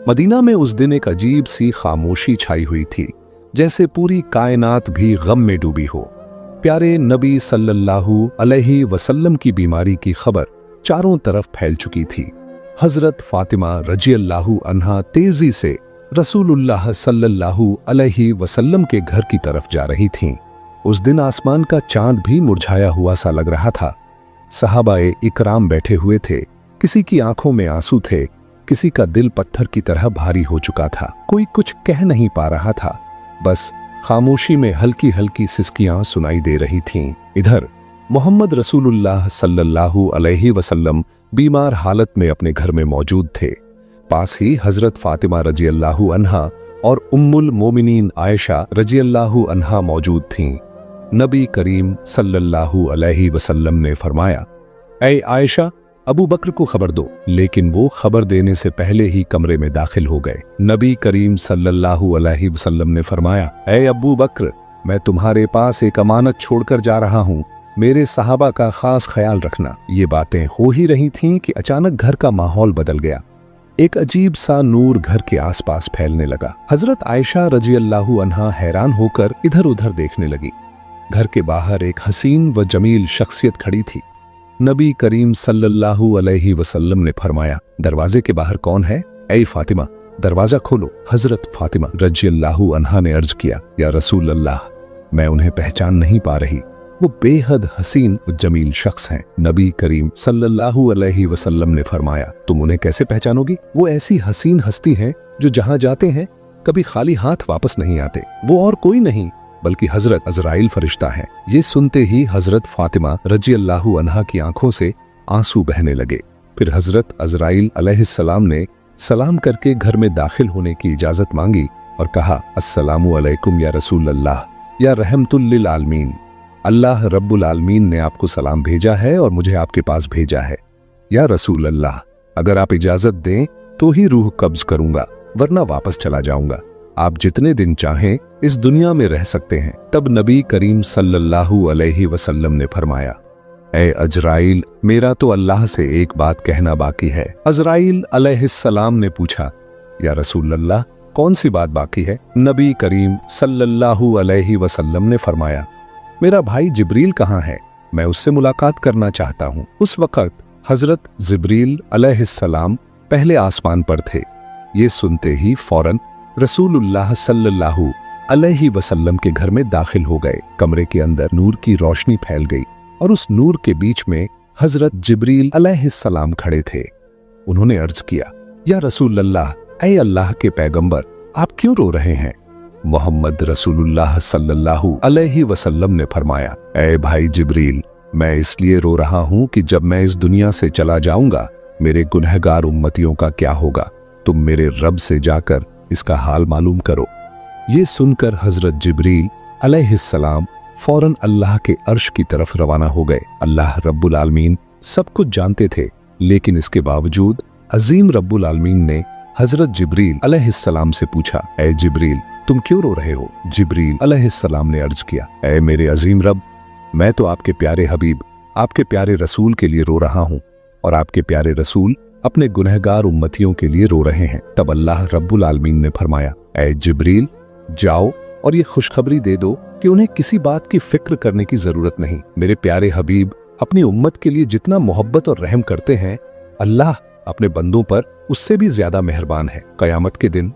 Medina में उस दिन एक अजीब सी खामोशी छाई हुई थी, जैसे पूरी कायनात भी गम में डूबी हो। प्यारे नबी सल्लल्लाहु अलैहि वसल्लम की बीमारी की खबर चारों तरफ फैल चुकी थी। हजरत फातिमा रज़ियल्लाहु अन्हा तेजी से रसूलुल्लाह सल्लल्लाहु अलैहि वसल्लम के घर की तरफ जा रही थीं। उस दिन आसमान का चांद भी मुरझाया हुआ सा लग रहा था। सहाबाए इकराम बैठे हुए थे, किसी की आंखों में आंसू थे, किसी का दिल पत्थर की तरह भारी हो चुका था। कोई कुछ कह नहीं पा रहा था, बस खामोशी में हल्की हल्की सिसकियां सुनाई दे रही थीं। इधर मोहम्मद रसूलुल्लाह सल्लल्लाहु अलैहि वसल्लम बीमार हालत में अपने घर में मौजूद थे। पास ही हजरत फातिमा रज़ियल्लाहु अन्हा और उम्मुल मोमिनीन आयशा रज़ियल्लाहु अन्हा मौजूद थीं। नबी करीम सल्लल्लाहु अलैहि वसल्लम ने फरमाया, ऐ आयशा, अबू बकर को खबर दो। लेकिन वो खबर देने से पहले ही कमरे में दाखिल हो गए। नबी करीम सल्लल्लाहु अलैहि वसल्लम ने फरमाया, ऐ अबू बकर, मैं तुम्हारे पास एक अमानत छोड़कर जा रहा हूँ, मेरे सहाबा का खास ख्याल रखना। ये बातें हो ही रही थीं कि अचानक घर का माहौल बदल गया। एक अजीब सा नूर घर के आसपास फैलने लगा। हजरत आयशा रज़ियल्लाहु अन्हा हैरान होकर इधर उधर देखने लगी। घर के बाहर एक हसीन व जमील शख्सियत खड़ी थी। नबी करीम सल्लल्लाहु अलैहि वसल्लम ने फरमाया, दरवाजे के बाहर कौन है? ऐ फातिमा, दरवाजा खोलो। हजरत फातिमा रज़ियल्लाहु अन्हा ने अर्ज किया, या रसूल अल्लाह, मैं उन्हें पहचान नहीं पा रही। वो बेहद हसीन व जमील शख्स हैं। नबी करीम सल्लल्लाहु अलैहि वसल्लम ने फरमाया, तुम उन्हें कैसे पहचानोगी? वो ऐसी हसीन हस्ती हैं जो जहां जाते हैं कभी खाली हाथ वापस नहीं आते। वो और कोई नहीं बल्कि हजरत अज़राइल फरिश्ता है। ये सुनते ही हजरत फातिमा रज़ियल्लाहु अन्हा की आंखों से आंसू बहने लगे। फिर हजरत अज़राइल अलैहिस्सलाम ने सलाम करके घर में दाखिल होने की इजाजत मांगी और कहा, अस्सलामु अलैकुम या रसूल अल्लाह, या रहमतुल लिल आलमीन। अल्लाह रब्बुल आलमीन ने आपको सलाम भेजा है और मुझे आपके पास भेजा है। या रसूल अल्लाह, अगर आप इजाजत दें तो ही रूह कब्ज करूंगा, वरना वापस चला जाऊंगा। आप जितने दिन चाहें इस दुनिया में रह सकते हैं। तब नबी करीम सल्लल्लाहु अलैहि वसल्लम ने फरमाया, ऐ अज़राइल, मेरा तो अल्लाह से एक बात कहना बाकी है। अज़राइल अलैहिस्सलाम ने पूछा, या रसूल अल्लाह, कौन सी बात बाकी है? नबी करीम सल्लल्लाहु अलैहि वसल्लम ने फरमाया, मेरा भाई जिब्रील कहाँ है? मैं उससे मुलाकात करना चाहता हूँ। उस वक्त हजरत जिब्रील अलैहिस्सलाम पहले आसमान पर थे। ये सुनते ही फौरन रसूलुल्लाह सल्लल्लाहु अलैहि वसल्लम के घर में दाखिल हो गए। कमरे के अंदर नूर की रोशनी फैल गई और उस नूर के बीच में हजरत जिब्रील अलैहिस्सलाम खड़े थे। उन्होंने अर्ज किया, या रसूल अल्लाह, ऐ अल्लाह के पैगंबर, आप क्यों रो रहे हैं? मोहम्मद रसूलुल्लाह सल्लल्लाहु अलैहि वसल्लम ने फरमाया, ऐ भाई जिब्रील, मैं इसलिए रो रहा हूं कि जब मैं इस दुनिया से चला जाऊंगा, मेरे गुनहगार उम्मतियों का क्या होगा? तुम मेरे रब से जाकर इसका हाल मालूम करो। ये सुनकर हजरत जिब्रील अलैहिस्सलाम फौरन अल्लाह के अर्श की तरफ रवाना हो गए। अल्लाह रब्बुल आलमीन सब कुछ जानते थे, लेकिन इसके बावजूद अजीम रब्बुल आलमीन ने हजरत जिब्रील अलैहिस्सलाम से पूछा, ऐ जिब्रील, तुम क्यों रो रहे हो? जिब्रील अलैहिस्सलाम ने अर्ज किया, ऐ मेरे अजीम रब, मैं तो आपके प्यारे हबीब, आपके प्यारे रसूल के लिए रो रहा हूँ और आपके प्यारे रसूल अपने गुनहगार उम्मतियों के लिए रो रहे हैं। तब अल्लाह रब्बुल आलमीन ने फरमाया, ऐ जिब्रील, जाओ और ये खुशखबरी दे दो कि उन्हें किसी बात की फिक्र करने की जरूरत नहीं। मेरे प्यारे हबीब अपनी उम्मत के लिए जितना मोहब्बत और रहम करते हैं, अल्लाह अपने बंदों पर उससे भी ज्यादा मेहरबान है। कयामत के दिन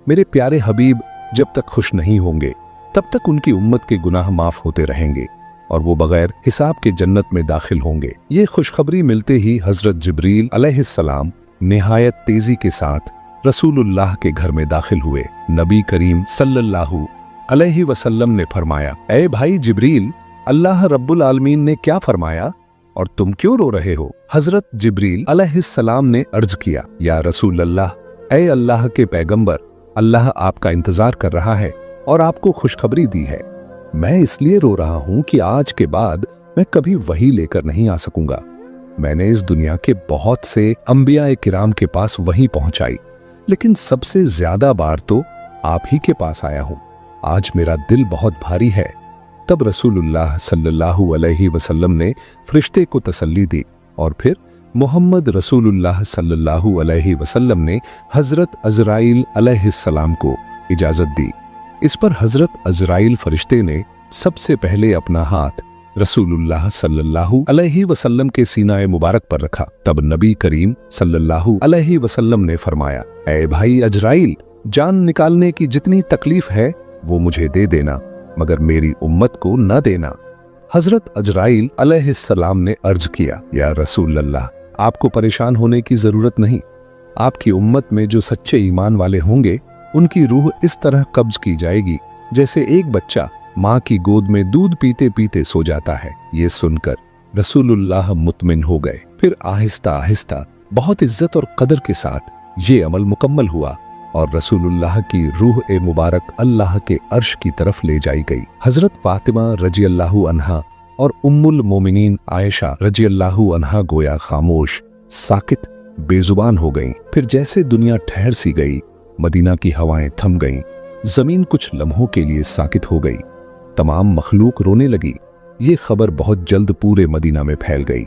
मेरे प्यारे हबीब जब तक खुश नहीं होंगे, तब तक उनकी उम्मत के गुनाह माफ होते रहेंगे और वो बगैर हिसाब के जन्नत में दाखिल होंगे। ये खुशखबरी मिलते ही हजरत जिब्रील अलैहिस्सलाम निहायत तेजी के साथ रसूलुल्लाह के घर में दाखिल हुए। नबी करीम सल्लल्लाहु अलैहि वसल्लम ने फरमाया, ऐ भाई जिब्रील, अल्लाह रब्बुल आलमीन ने क्या फरमाया और तुम क्यों रो रहे हो? हजरत जिब्रील अलैहिस्सलाम ने अर्ज किया, या रसूल अल्लाह, ऐ अल्लाह के पैगंबर, अल्लाह आपका इंतजार कर रहा है और आपको खुशखबरी दी है। मैं इसलिए रो रहा हूं कि आज के बाद मैं कभी वही लेकर नहीं आ सकूंगा। मैंने इस दुनिया के बहुत से अंबिया किराम के पास वही पहुंचाई, लेकिन सबसे ज्यादा बार तो आप ही के पास आया हूं। आज मेरा दिल बहुत भारी है। तब रसूलुल्लाह सल्लल्लाहु अलैहि वसल्लम ने फरिश्ते को तसल्ली दी और फिर मोहम्मद रसूलुल्लाह सल्लल्लाहु अलैहि वसल्लम ने हजरत अजराइल अलैहिस्सलाम को इजाजत दी। इस पर हजरत अजराइल फरिश्ते ने सबसे पहले अपना हाथ रसूलुल्लाह सल्लल्लाहु अलैहि वसल्लम के सीनाए मुबारक पर रखा। तब नबी करीम सल्लल्लाहु अलैहि वसल्लम ने फरमाया, ऐ भाई अजराइल, जान निकालने की जितनी तकलीफ है वो मुझे दे देना, मगर मेरी उम्मत को न देना। हजरत अजराइल अलैहिस्सलाम ने अर्ज किया, या रसूल अल्लाह, आपको परेशान होने की जरूरत नहीं। आपकी उम्मत में जो सच्चे ईमान वाले होंगे उनकी रूह इस तरह कब्ज की जाएगी जैसे एक बच्चा माँ की गोद में दूध पीते पीते सो जाता है। ये सुनकर रसूलुल्लाह मुतमिन हो गए। फिर आहिस्ता आहिस्ता बहुत इज्जत और कदर के साथ ये अमल मुकम्मल हुआ और रसूलुल्लाह की रूह ए मुबारक अल्लाह के अर्श की तरफ ले जाई गई। हजरत फातिमा रजियल्लाहु अन्हा और उम्मुल मोमिनीन आयशा रजियल्लाहु अन्हा गोया खामोश, साकित, बेजुबान हो गईं। फिर जैसे दुनिया ठहर सी गई, मदीना की हवाएं थम गईं, जमीन कुछ लम्हों के लिए साकित हो गई, तमाम मखलूक रोने लगी। ये खबर बहुत जल्द पूरे मदीना में फैल गई।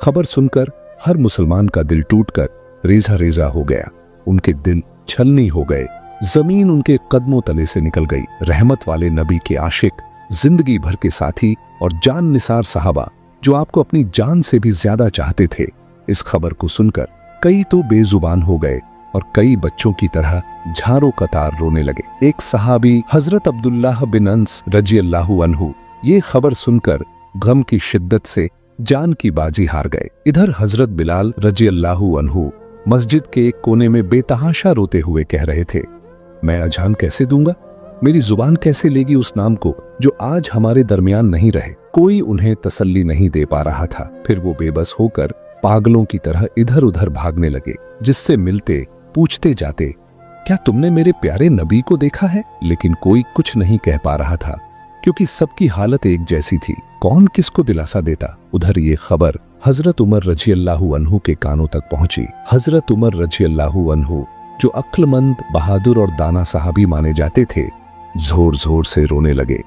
खबर सुनकर हर मुसलमान का दिल टूटकर रेजा रेजा हो गया। उनके दिल छलनी हो गए, जमीन उनके कदमों तले से निकल गई। रहमत वाले नबी के आशिक, जिंदगी भर के साथी और जान निसार सहाबा जो आपको अपनी जान से भी ज्यादा चाहते थे, इस खबर को सुनकर कई तो बेजुबान हो गए और कई बच्चों की तरह झारों कतार रोने लगे। एक सहाबी हजरत अब्दुल्लाह बिन अंस रजियल्लाहु अन्हु ये खबर सुनकर गम की शिद्दत से जान की बाजी हार गए। इधर हजरत बिलाल रजियल्लाहु अन्हु मस्जिद के एक कोने में बेतहाशा रोते हुए कह रहे थे, मैं अजान कैसे दूंगा, मेरी जुबान कैसे लेगी उस नाम को जो आज हमारे दरमियान नहीं रहे। कोई उन्हें तसल्ली नहीं दे पा रहा था। फिर वो बेबस होकर पागलों की तरह इधर उधर भागने लगे। जिससे मिलते पूछते जाते, क्या तुमने मेरे प्यारे नबी को देखा है? लेकिन कोई कुछ नहीं कह पा रहा था क्योंकि सबकी हालत एक जैसी थी। कौन किसको दिलासा देता? उधर ये खबर हजरत उमर रजियल्लाहु अन्हु के कानों तक पहुंची। हजरत उमर रजियल्लाहु अन्हु जो अक्लमंद, बहादुर और दाना साहबी माने जाते थे, जोर जोर से रोने लगे,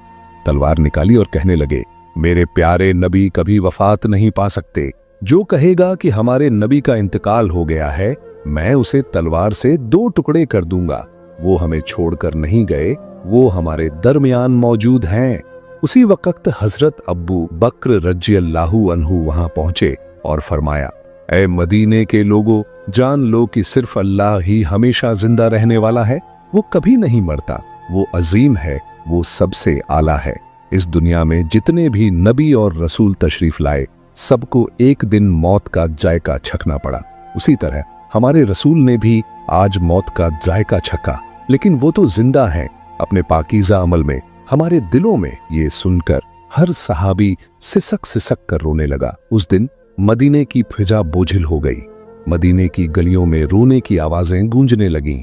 तलवार निकाली और कहने लगे, मेरे प्यारे नबी कभी वफात नहीं पा सकते। जो कहेगा कि हमारे नबी का इंतकाल हो गया है, मैं उसे तलवार से 2 टुकड़े कर दूंगा। वो हमें छोड़कर नहीं गए, वो हमारे दरमियान मौजूद हैं। उसी वक्त हजरत अब्बू बकर रजियल्लाहु अन्हु वहां पहुंचे और फरमाया, ऐ मदीने के लोगों, जान लो कि सिर्फ अल्लाह ही हमेशा जिंदा रहने वाला है। वो कभी नहीं मरता, वो अजीम है, वो सबसे आला है। इस दुनिया में जितने भी नबी और रसूल तशरीफ लाए, सबको एक दिन मौत का जायका छकना पड़ा। उसी तरह हमारे रसूल ने भी आज मौत का जायका छका, लेकिन वो तो जिंदा हैं अपने पाकीज़ा अमल में, हमारे दिलों में। ये सुनकर हर सहाबी सिसक सिसक कर रोने लगा। उस दिन मदीने की फिजा बोझिल हो गई। मदीने की गलियों में रोने की आवाजें गूंजने लगीं।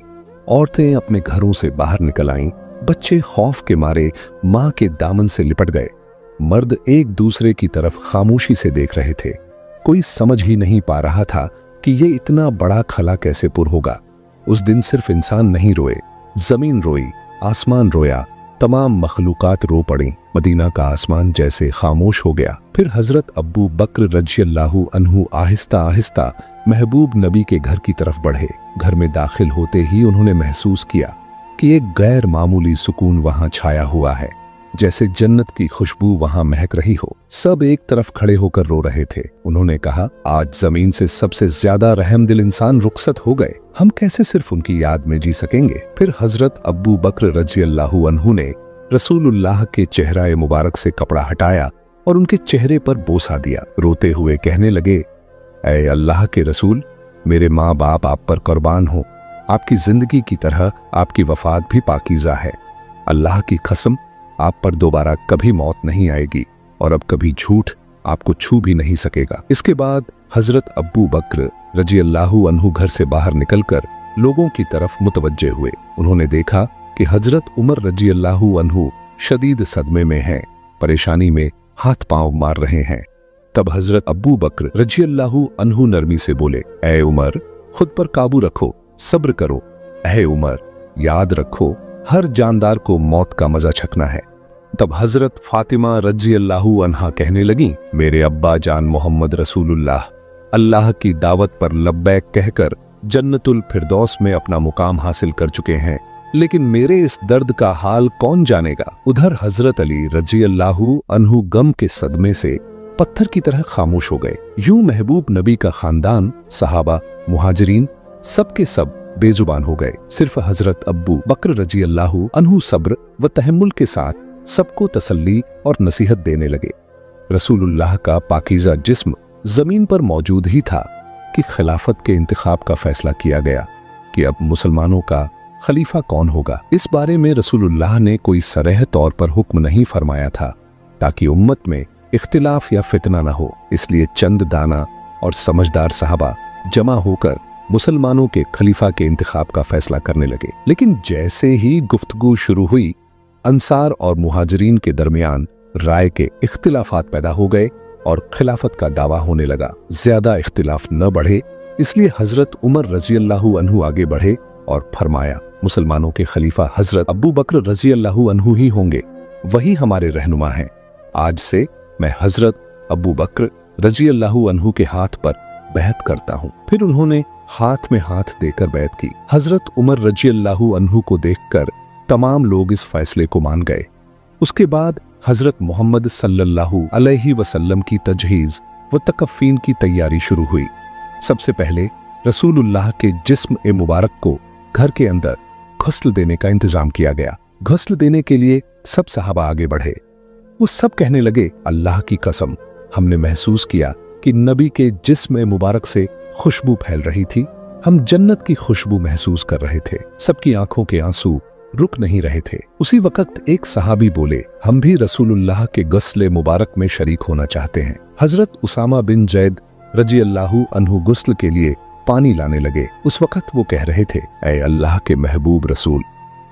औरतें अपने घरों से बाहर निकल आईं। बच्चे खौफ के मारे मां के दामन से लिपट गए। मर्द एक दूसरे की तरफ खामोशी से देख रहे थे। कोई समझ ही नहीं पा रहा था कि ये इतना बड़ा खला कैसे पुर होगा। उस दिन सिर्फ इंसान नहीं रोए, जमीन रोई, आसमान रोया, तमाम मखलूकात रो पड़ी। मदीना का आसमान जैसे खामोश हो गया। फिर हजरत अब्बू बकर रजियल्लाहु अन्हु आहिस्ता आहिस्ता महबूब नबी के घर की तरफ बढ़े। घर में दाखिल होते ही उन्होंने महसूस किया कि एक गैर मामूली सुकून वहां छाया हुआ है, जैसे जन्नत की खुशबू वहां महक रही हो। सब एक तरफ खड़े होकर रो रहे थे। उन्होंने कहा, आज जमीन से सबसे ज्यादा रहमदिल इंसान रुखसत हो गए, हम कैसे सिर्फ उनकी याद में जी सकेंगे। फिर हजरत अब्बू बकर रजियल्लाहु अन्हु ने रसूलुल्लाह के चेहरा मुबारक से कपड़ा हटाया और उनके चेहरे पर बोसा दिया। रोते हुए कहने लगे, ऐ अल्लाह के रसूल, मेरे माँ बाप आप पर कुर्बान हो। आपकी जिंदगी की तरह आपकी वफात भी पाकीज़ा है। अल्लाह की कसम, आप पर दोबारा कभी मौत नहीं आएगी और अब कभी झूठ आपको छू भी नहीं सकेगा। इसके बाद हजरत अब्बू बकर रजियल्लाहु अन्हु घर से बाहर निकलकर लोगों की तरफ मुतवज्जे हुए। उन्होंने देखा कि हजरत उमर रजियल्लाहु अन्हु शदीद सदमे में हैं, परेशानी में हाथ पांव मार रहे हैं। तब हजरत अब्बू बकर रजियल्लाहु अन्हु नरमी से बोले, ऐ उमर, खुद पर काबू रखो, सब्र करो। ऐ उमर, याद रखो, हर जानदार को मौत का मजा छकना है। तब हजरत फातिमा रजियल्लाहु अन्हा कहने लगी, मेरे अब्बा जान मोहम्मद रसूलुल्लाह, अल्लाह की दावत पर लब्बैक कहकर जन्नतुल फिरदौस में अपना मुकाम हासिल कर चुके हैं, लेकिन मेरे इस दर्द का हाल कौन जानेगा। उधर हजरत अली रजी अल्लाहु अन्हु गम के सदमे से पत्थर की तरह खामोश हो गए। यूं महबूब नबी का खानदान, सहाबा, मुहाजिरीन सब के सब बेजुबान हो गए। सिर्फ हजरत अब्बू बकर रजी अल्लाहु अन्हु सब्र व तहम्मुल के साथ सबको तसल्ली और नसीहत देने लगे। रसूलुल्लाह का पाकीज़ा जिस्म जमीन पर मौजूद ही था कि खिलाफत के इंतखाब का फैसला किया गया कि अब मुसलमानों का खलीफा कौन होगा। इस बारे में रसूलुल्लाह ने कोई सरह तौर पर हुक्म नहीं फरमाया था ताकि उम्मत में इख्तिलाफ या फितना न हो। इसलिए चंद दाना और समझदार सहाबा जमा होकर मुसलमानों के खलीफा के इंतखाब का फैसला करने लगे। लेकिन जैसे ही गुफ्तगू शुरू हुई, अंसार और मुहाजिरीन के दरमियान राय के इख्तिलाफात पैदा हो गए और खिलाफत का दावा होने लगा। ज्यादा इख्तिलाफ न बढ़े इसलिए हजरत उमर रजी अल्लाहु अन्हु आगे बढ़े और फरमाया, मुसलमानों के खलीफा हजरत अबू बकर रजी अल्लाहु अन्हु ही होंगे, वही हमारे रहनुमा हैं। आज से मैं हजरत अबू बकर रजी अल्लाहु अन्हु के हाथ पर बैत करता हूँ। फिर उन्होंने हाथ में हाथ देकर बैत की। हजरत उमर रजी अल्लाहु अन्हु को देखकर तमाम लोग इस फैसले को मान गए। उसके बाद हजरत मोहम्मद सल्लल्लाहु अलैहि वसल्लम की तजहीज व तकफ़ीन की तैयारी शुरू हुई। सबसे पहले रसूलुल्लाह के जिस्म ए मुबारक को घर के अंदर गुस्ल देने का इंतजाम किया गया। गुस्ल देने के लिए सब सहाबा आगे बढ़े। वो सब कहने लगे, अल्लाह की कसम, हमने महसूस किया कि नबी के जिस्म ए मुबारक से खुशबू फैल रही थी। हम जन्नत की खुशबू महसूस कर रहे थे। सबकी आंखों के आंसू रुक नहीं रहे थे। उसी वक्त एक सहाबी बोले, हम भी रसूलुल्लाह के गुस्ल मुबारक में शरीक होना चाहते हैं। हजरत उसामा बिन जैद रजी अल्लाहु अन्हु गुस्ल के लिए पानी लाने लगे। उस वक्त वो कह रहे थे, ऐ अल्लाह के महबूब रसूल,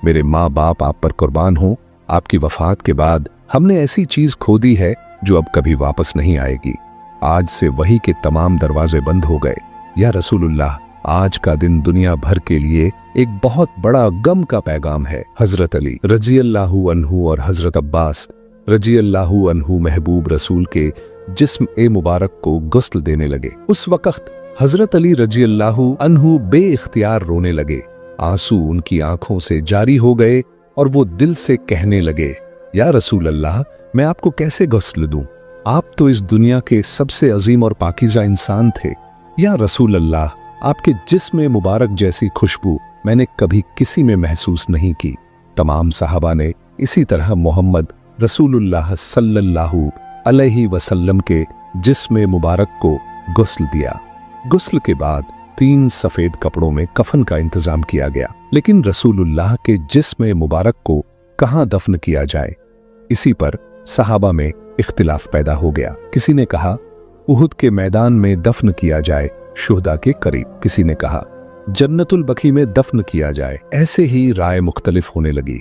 मेरे माँ बाप आप पर कुर्बान हो। आपकी वफात के बाद हमने ऐसी चीज खो दी है जो अब कभी वापस नहीं आएगी। आज से वही के तमाम दरवाजे बंद हो गए। या रसूलुल्लाह, आज का दिन दुनिया भर के लिए एक बहुत बड़ा गम का पैगाम है। हजरत अली रजी अल्लाहु अन्हु और हजरत अब्बास रजी अल्लाहु अन्हु महबूब रसूल के जिस्म ए मुबारक को गुस्ल देने लगे। उस वक्त हजरत अली रजी अल्लाहु अन्हु बेइख्तियार रोने लगे। आंसू उनकी आंखों से जारी हो गए और वो दिल से कहने लगे, या रसूल अल्लाह, मैं आपको कैसे गुस्ल दूं? आप तो इस दुनिया के सबसे अजीम और पाकीज़ा इंसान थे। या रसूल अल्लाह, आपके जिस्म मुबारक जैसी खुशबू मैंने कभी किसी में महसूस नहीं की। तमाम सहाबा ने इसी तरह मोहम्मद रसूलुल्लाह सल्लल्लाहु अलैहि वसल्लम के जिस्म मुबारक को गुस्ल दिया। गुस्ल के बाद 3 सफेद कपड़ों में कफन का इंतजाम किया गया। लेकिन रसूलुल्लाह के जिस्म मुबारक को कहाँ दफन किया जाए, इसी पर सहाबा में इख्तिलाफ पैदा हो गया। किसी ने कहा उहुद के मैदान में दफन किया जाए, शुहदा के करीब। किसी ने कहा जन्नतुल बकी में दफन किया जाए। ऐसे ही राय मुख्तलिफ होने लगी।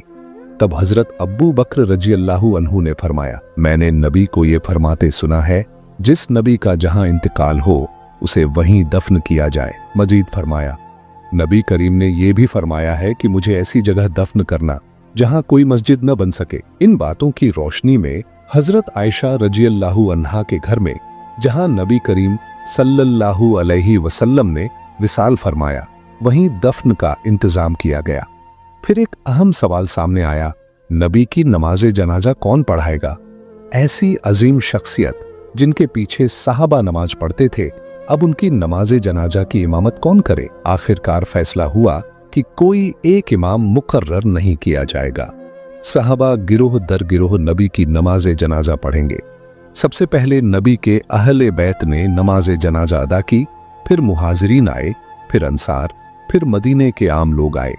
तब हजरत अब्बू बकर रजी अल्लाहु अन्हु ने फरमाया, मैंने नबी को ये फरमाते सुना है, जिस नबी का जहां इंतकाल हो उसे वहीं दफन किया जाए। मजीद फरमाया, नबी करीम ने यह भी फरमाया है कि मुझे ऐसी जगह दफन करना जहां कोई मस्जिद न बन सके। इन बातों की रोशनी में हजरत आयशा रजी अल्लाहु अन्हा के घर में, जहां नबी करीम सल्लल्लाहु अलैहि वसल्लम ने विसाल फरमाया, वहीं दफन का इंतजाम किया गया। फिर एक अहम सवाल सामने आया, नबी की नमाज़े जनाजा कौन पढ़ाएगा? ऐसी अजीम शख्सियत जिनके पीछे सहाबा नमाज पढ़ते थे, अब उनकी नमाज़े जनाजा की इमामत कौन करे? आखिरकार फैसला हुआ कि कोई एक इमाम मुकर्रर नहीं किया जाएगा। सहाबा गिरोह दर गिरोह नबी की नमाज़े जनाजा पढ़ेंगे। सबसे पहले नबी के अहले बैत ने नमाज़े जनाजा अदा की, फिर मुहाजिरीन आए, फिर अंसार, फिर मदीने के आम लोग आए।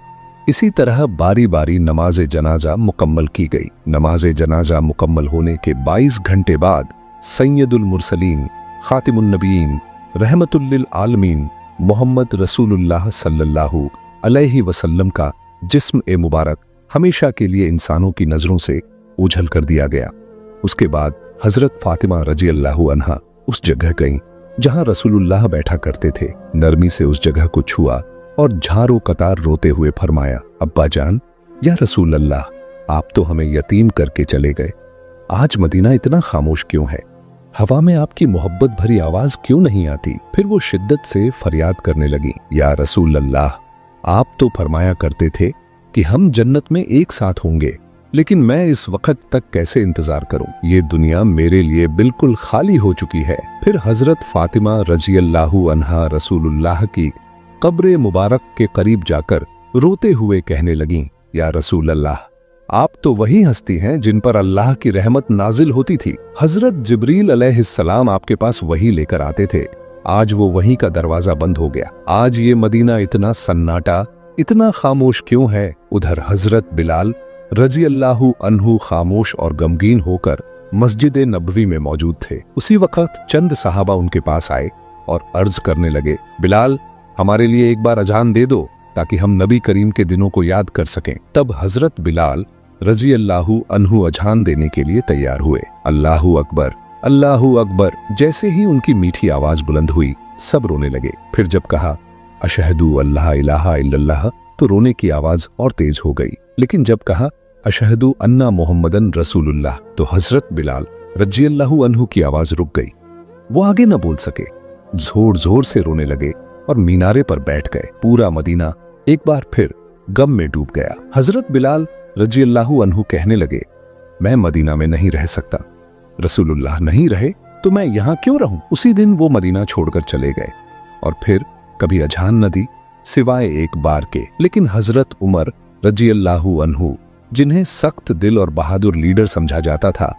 इसी तरह बारी बारी नमाज जनाजा मुकम्मल की गई। नमाज जनाजा मुकम्मल होने के 22 घंटे बाद सैयदुल मुरसलीन, खातिमुन नबीन, रहमतुल लिल आलमीन मोहम्मद रसूलुल्लाह सल्लल्लाहु अलैहि वसल्लम का जिस्म ए मुबारक हमेशा के लिए इंसानों की नजरों से ओझल कर दिया गया। उसके बाद हजरत फातिमा रजी अल्लाहु अन्हा उस जगह गईं जहां रसूलुल्लाह बैठा करते थे। नरमी से उस जगह को छुआ और झारो कतार रोते हुए फरमाया, अब्बा जान, या रसूल अल्लाह, आप तो हमें यतीम करके चले गए। आज मदीना इतना खामोश क्यों है? हवा में आपकी मोहब्बत भरी आवाज क्यों नहीं आती? फिर वो शिद्दत से फरियाद करने लगी, या रसूल अल्लाह, आप तो फरमाया करते थे कि हम जन्नत में एक साथ होंगे, लेकिन मैं इस वक्त तक कैसे इंतजार करूं? ये दुनिया मेरे लिए बिल्कुल खाली हो चुकी है। फिर हजरत फातिमा रजी अल्लाहु अन्हा रसूलुल्लाह की कब्र मुबारक के करीब जाकर रोते हुए कहने लगीं, या रसूल अल्लाह, आप तो वही हस्ती हैं जिन पर अल्लाह की रहमत नाजिल होती थी। हजरत जिब्रील अलैहिस्सलाम आपके पास वही लेकर आते थे। आज वो वही का दरवाजा बंद हो गया। आज ये मदीना इतना सन्नाटा, इतना खामोश क्यों है? उधर हजरत बिलाल रजी अल्लाहु अन्हु खामोश और गमगीन होकर मस्जिद नबवी में मौजूद थे। उसी वक्त चंद सहाबा उनके पास आए और अर्ज करने लगे, बिलाल, हमारे लिए एक बार अजान दे दो ताकि हम नबी करीम के दिनों को याद कर सकें। तब हजरत बिलाल रजी अल्लाहु अन्हु अजान देने के लिए तैयार हुए। अल्लाहु अकबर, अल्लाहु अकबर। जैसे ही उनकी मीठी आवाज बुलंद हुई, सब रोने लगे। फिर जब कहा अशहदु अल्लाह इलाहा इल्लल्लाह, तो रोने की आवाज और तेज हो गई। लेकिन जब कहा अशहदु अन्ना मोहम्मदन रसूलुल्लाह, तो हजरत बिलाल रजी अल्लाहु अन्हु की आवाज रुक गई। वो आगे न बोल सके, जोर जोर से रोने लगे और मीनारे पर बैठ गए। पूरा मदीना एक बार फिर गम में डूब गया। हजरत बिलाल रजी अल्लाहु अन्हु कहने लगे, मैं मदीना में नहीं रह सकता। रसूलुल्लाह नहीं रहे तो मैं यहां क्यों रहूं? उसी दिन वो मदीना छोड़कर चले गए और फिर कभी अजान न दी सिवाय एक बार के। लेकिन हजरत उमर रजी अल्लाहु अन्हु, जिन्हें सख्त दिल और बहादुर लीडर समझा जाता था,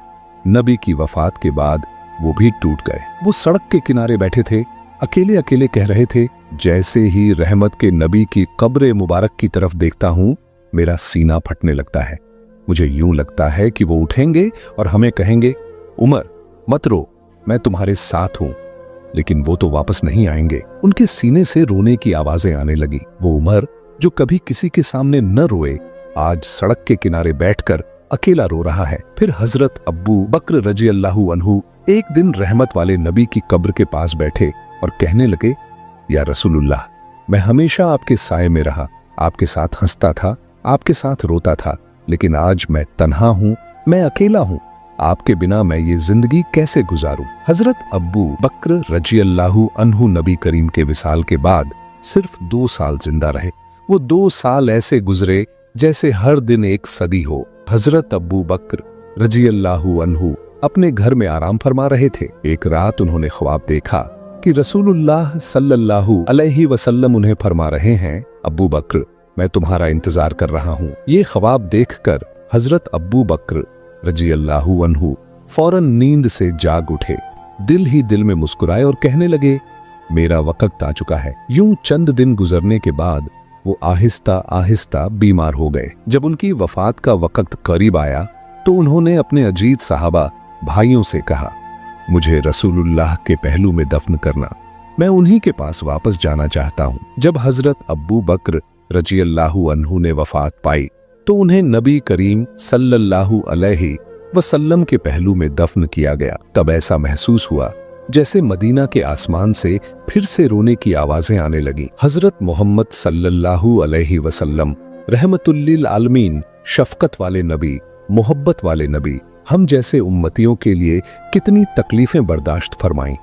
नबी की वफात के बाद वो भी टूट गए। वो सड़क के किनारे बैठे थे, अकेले अकेले कह रहे थे, जैसे ही रहमत के नबी की कब्र मुबारक की तरफ देखता हूं, मेरा सीना फटने लगता है। मुझे यूं लगता है कि वो उठेंगे और हमें कहेंगे, उमर मत रो, मैं तुम्हारे साथ हूं। लेकिन वो तो वापस नहीं आएंगे। उनके सीने से रोने की आवाजें आने लगी। वो उमर जो कभी किसी के सामने न रोए, आज सड़क के किनारे बैठकर अकेला रो रहा है। फिर हजरत अब्बू बकर रजी अल्लाहु अन्हु एक दिन रहमत वाले नबी की कब्र के पास बैठे और कहने लगे, या रसूलुल्लाह, मैं हमेशा आपके साए में रहा, आपके साथ हंसता था, आपके साथ रोता था, लेकिन आज मैं तन्हा हूं, मैं अकेला हूं। आपके बिना मैं ये जिंदगी कैसे गुजारूं? हजरत अब्बू बकर रजी अल्लाहु अन्हु नबी करीम के विसाल के बाद सिर्फ 2 साल जिंदा रहे। वो 2 साल ऐसे गुजरे जैसे हर दिन एक सदी हो। हजरत अब्बू बकर रजी अल्लाहु अन्हु अपने घर में आराम फरमा रहे थे। एक रात उन्होंने ख्वाब देखा कि रसूलुल्लाह सल्लल्लाहु अलैहि वसल्लम उन्हें फरमा रहे हैं, अब्बू बकर, मैं तुम्हारा इंतजार कर रहा हूँ। ये ख्वाब देखकर हजरत अब्बू बकर रजी अल्लाहु अन्हु फौरन नींद से जाग उठे, दिल ही दिल में मुस्कुराए और कहने लगे, मेरा वक्त आ चुका है। यूं चंद दिन गुजरने के बाद वो आहिस्ता आहिस्ता बीमार हो गए। जब उनकी वफात का वक्त करीब आया तो उन्होंने अपने अजीज साहबा भाइयों से कहा, मुझे रसूलुल्लाह के पहलू में दफन करना, मैं उन्हीं के पास वापस जाना चाहता हूँ। जब हजरत अब्बू बकर रजी अल्लाहु अन्हु ने वफात पाई तो उन्हें नबी करीम सल्लल्लाहु अलैहि वसल्लम के पहलू में दफन किया गया। तब ऐसा महसूस हुआ जैसे मदीना के आसमान से फिर से रोने की आवाजें आने लगी। हजरत मोहम्मद सल्लल्लाहु अलैहि वसल्लम रहमतुल्लिल आलमीन, शफकत वाले नबी, मोहब्बत वाले नबी, हम जैसे उम्मतियों के लिए कितनी तकलीफें बर्दाश्त फरमाईं।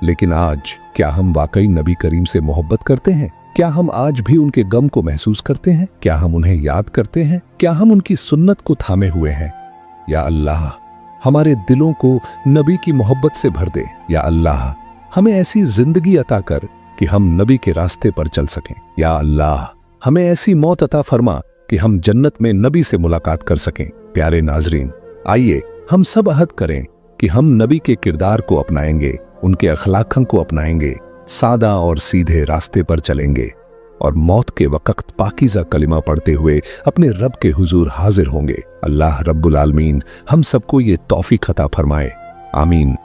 लेकिन आज क्या हम वाकई नबी करीम से मोहब्बत करते हैं? क्या हम आज भी उनके गम को महसूस करते हैं? क्या हम उन्हें याद करते हैं? क्या हम उनकी सुन्नत को थामे हुए हैं? या अल्लाह, हमारे दिलों को नबी की मोहब्बत से भर दे। या अल्लाह, हमें ऐसी जिंदगी अता कर कि हम नबी के रास्ते पर चल सकें। या अल्लाह, हमें ऐसी मौत अता फरमा कि हम जन्नत में नबी से मुलाकात कर सकें। प्यारे नाजरीन, आइए हम सब अहद करें कि हम नबी के किरदार को अपनाएंगे, उनके अखलाकों को अपनाएंगे, सादा और सीधे रास्ते पर चलेंगे और मौत के वक्त पाकीज़ा कलिमा पढ़ते हुए अपने रब के हुजूर हाजिर होंगे। अल्लाह रब्बुल आलमीन हम सबको ये तौफीक अता फरमाए। आमीन।